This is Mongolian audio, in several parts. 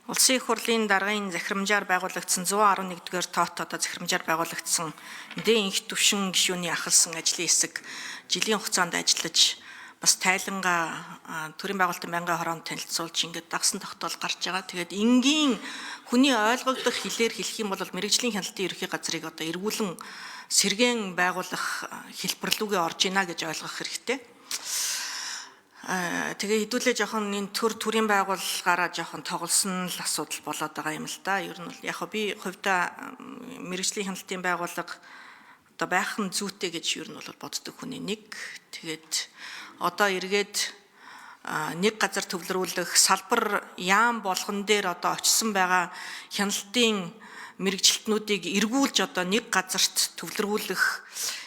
Улсын их хурлын даргын захирамжаар байгуулагдсан 111-р тоотоо захирамжаар байгуулагдсан мэдээ инх төвшин гишүүний ахалсан ажлын хэсэг жилийн хугацаанд ажиллаж бас тайлангаа төрийн байгуулалтын байнгын хороонд танилцуулж ингээд дагсан тогтоол гарч байгаа. Тэгээд энгийн хүний ойлгогдох хэлээр хэлэх юм бол мэрэгжлийн хяналтын ерөнхий газрыг одоо эргүүлэн сэргээн байгуулах хэлбэрлүүгээ орж ийна гэж ойлгох хэрэгтэй. Тэгээ хэдүүлээ жоохон энэ төрийн байгууллагаараа жоохон тоглосон л асуудал болоод байгаа юм л да. Ер нь бол яг би хувьдаа мэрэгжлийн хяналтын байгууллага одоо байх нь зүйтэй гэж ер нь бол боддог хүний нэг. Тэгээд одоо эргээд нэг газар төвлөрүүлэх салбар яам болгон дээр одоо очсон байгаа хяналтын мэрэгжилтнүүдийг эргүүлж одоо нэг газарт төвлөрүүлэх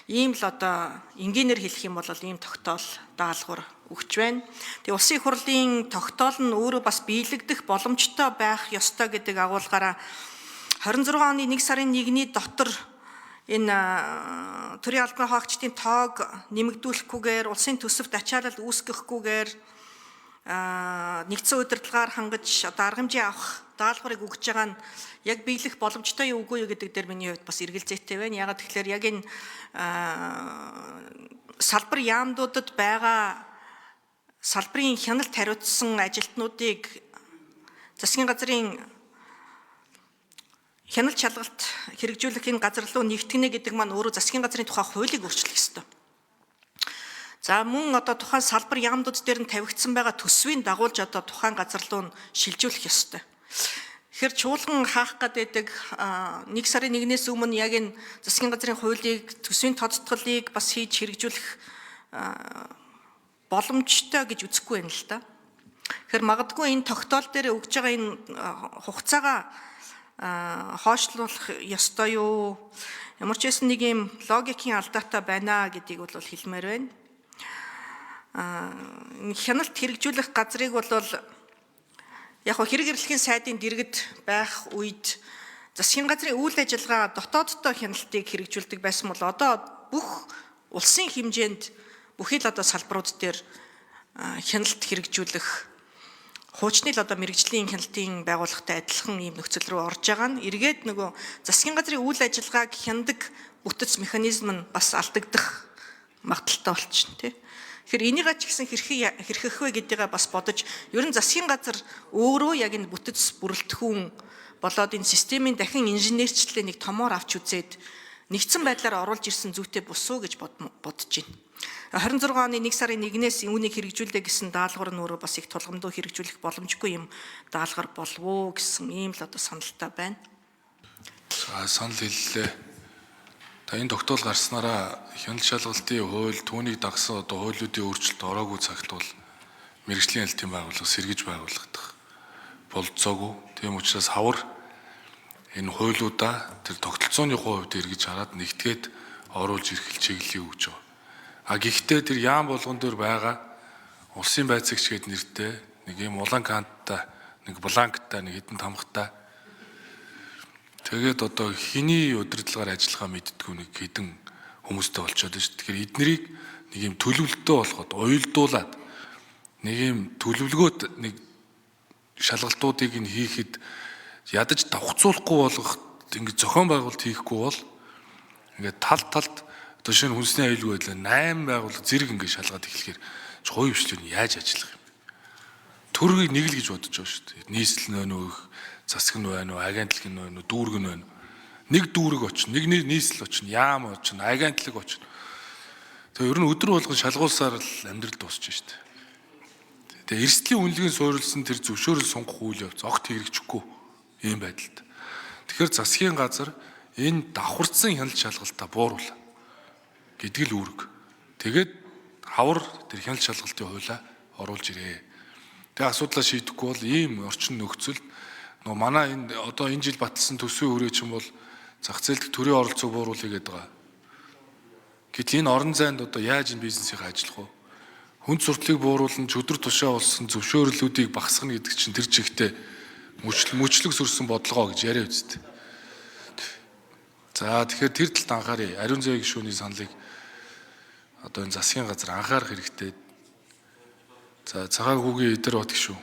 ийм л одоо энгийнээр хэлэх юм бол ийм тогтоол даалгавар өгч байна. Тэгээ улсын их хурлын тогтоол нь өөрөө бас биелэгдэх боломжтой байх ёстой гэдэг агуулгаараа 26 оны 1 сарын 1-ний дотор энэ төрийн албан хаагчдын тоог нэмэгдүүлэхгүйгээр улсын төсөвт ачаалал үүсгэхгүйгээр нэгдсэн удирдлагаар хангаж одоо арга хэмжээ авах даалгаврыг өгж байгаа нь яг биелэх боломжтой юу үгүй юу гэдэг дээр миний хувьд бас эргэлзээтэй байна. Ягаад тэгэхээр яг энэ салбар яамдуудад байгаа салбарын хяналт хариуцсан ажилтнуудыг засгийн газрын хяналт шалгалт хэрэгжүүлэх энэ газар руу нэгтгэнэ гэдэг маань өөрөө засгийн газрын тухай хуулийг өөрчлөх ёстой. За мөн одоо тухайн салбар яамдууд дээр нь тавигдсан байгаа төсвийн дагуулж одоо тухайн газар руу шилжүүлэх ёстой. Тэгэхээр чуулган хаах гэдэг 1 сарын 1-ээс өмнө яг энэ засгийн газрын хуулийг төсвийн тодтголыг бас хийж хэрэгжүүлэх боломжтой гэж үзэхгүй байна л да. Тэгэхээр магадгүй энэ тогтоол дээр өгж байгаа энэ хугацаагаа хойшлуулах ёстой юу? Ямар ч байсан нэг юм логикийн алдаатай байна гэдгийг бол хэлмээр байна. Хяналт хэрэгжүүлэх газрыг бол яг хэрэг эрхлэхийн сайдын дэргэд байх үед засгийн газрын үйл ажиллагаа дотооддоо хяналтыг хэрэгжүүлдэг байсан бол одоо бүх улсын хэмжээнд бүхий л одоо салбарууд дээр хяналт хэрэгжүүлэх хуучны л одоо мэрэгжлийн хяналтын байгууллагатай адилхан ийм нөхцөл рүү орж байгаа нь эргээд нөгөө засгийн газрын үйл ажиллагааг хяндаг бүтэц механизм нь бас алдагдах магадaltaй болчихно тий. Тэгэхээр энийг ч гэсэн хэрхэх вэ гэдгээ бас бодож ер нь засгийн газар өөрөө яг энэ бүтэц бүрэлдэхүүн болоод энэ системийн дахин инженерчлэлээ нэг томоор авч үзээд нэгдсэн байдлаар оруулж ирсэн зүйтэй босуу гэж бодож байна. 26 оны 1 сарын 1-ээс үүнийг хэрэгжүүлээ гэсэн даалгавар нь өөрөө бас их тулгамдуу хэрэгжүүлэх боломжгүй юм даалгавар болов уу гэсэн ийм л одоо саналтай байна. Санал хэллээ. Энэ тогтоол гарснараа хяналт шалгалтын хууль түүнийг дагсан одоо хуулиудын өөрчлөлт ороогүй цагт бол мэрэгжлийн хяналтын байгууллага сэргэж байгуулагдах болцоогүй. Тийм учраас хавар энэ хуулиудаа тэр тогтолцооны хувьд эргэж хараад нэгтгээд оруулж ирэх чиглэлийг өгч байгаа. Гэхдээ тэр яам болгон дээр байгаа улсын байцаагч гээд нэртэй нэг юм улаан канттай, нэг бланктай, нэг хэдэн тамгатай тэгээд одоо хэний удирдлагаар ажиллагаа мэддэггүй нэг хэдэн хүмүүстэй болчиход байна шүү. Тэгэхээр эднэрийг нэг юм төлөвлөлтөө болгоод уйлдуулад нэг юм төлөвлөгөөд нэг шалгалтуудыг нь хийхэд ядаж давхцуулахгүй болгох ингэ зохион байгуулалт хийхгүй бол ингээд талд одоо шинэ хүнсний аюулгүй байдлаа 8 байгууллага зэрэг ингэ шалгаад эхлэхээр хувийн хвшлэр нь яаж ажиллах юм. Төргийг нэг л гэж бодож байгаа шүү дээ. Нийслэл нөө засаг нь байна уу, агентлаг нь байна уу, дүүрэг нь байна уу. Нэг дүүрэг очно, нэг нийслэл очно, яам очно, агентлаг очно. Тэгээ ер нь өдөр болгон шалгуулсаар л амьдрал дуусч шүү дээ. Тэгээ эрсдлийн үнэлгээ суурилсан тэр зөвшөөрөл сунгах үйл явц огт хэрэгжихгүй ийм байдалд. Тэгэхээр засгийн газар энэ давхарцсан хяналт шалгалтаа бууруулна гэдэг л үүрэг. Тэгээд хавар тэр хяналт шалгалтын хуулиа оруулж ирээ. Тэгээ асуудлаа шийдэхгүй бол ийм орчин нөхцөл манай энэ одоо энэ жил батлсан төсвийн хүрээ чинь бол зах зээлд төрийн оролцоог бууруулъя гэдэг байгаа. Гэтэл энэ орон зайд одоо яаж энэ бизнесийг ажиллах вэ? Хүнд сурталыг бууруулан өдөр тушаа болсон зөвшөөрлүүдийг багасгах гэдэг чинь тэр чигтээ мөчлөг сөрсөн бодлогоо гэж яриа үзтээ. За тэгэхээр тэр талд анхааръя. Ариун зэвийн гишүүний саналыг одоо энэ засгийн газар анхаарах хэрэгтэй. За цагаан хүүгийн эдэр бот гишүү.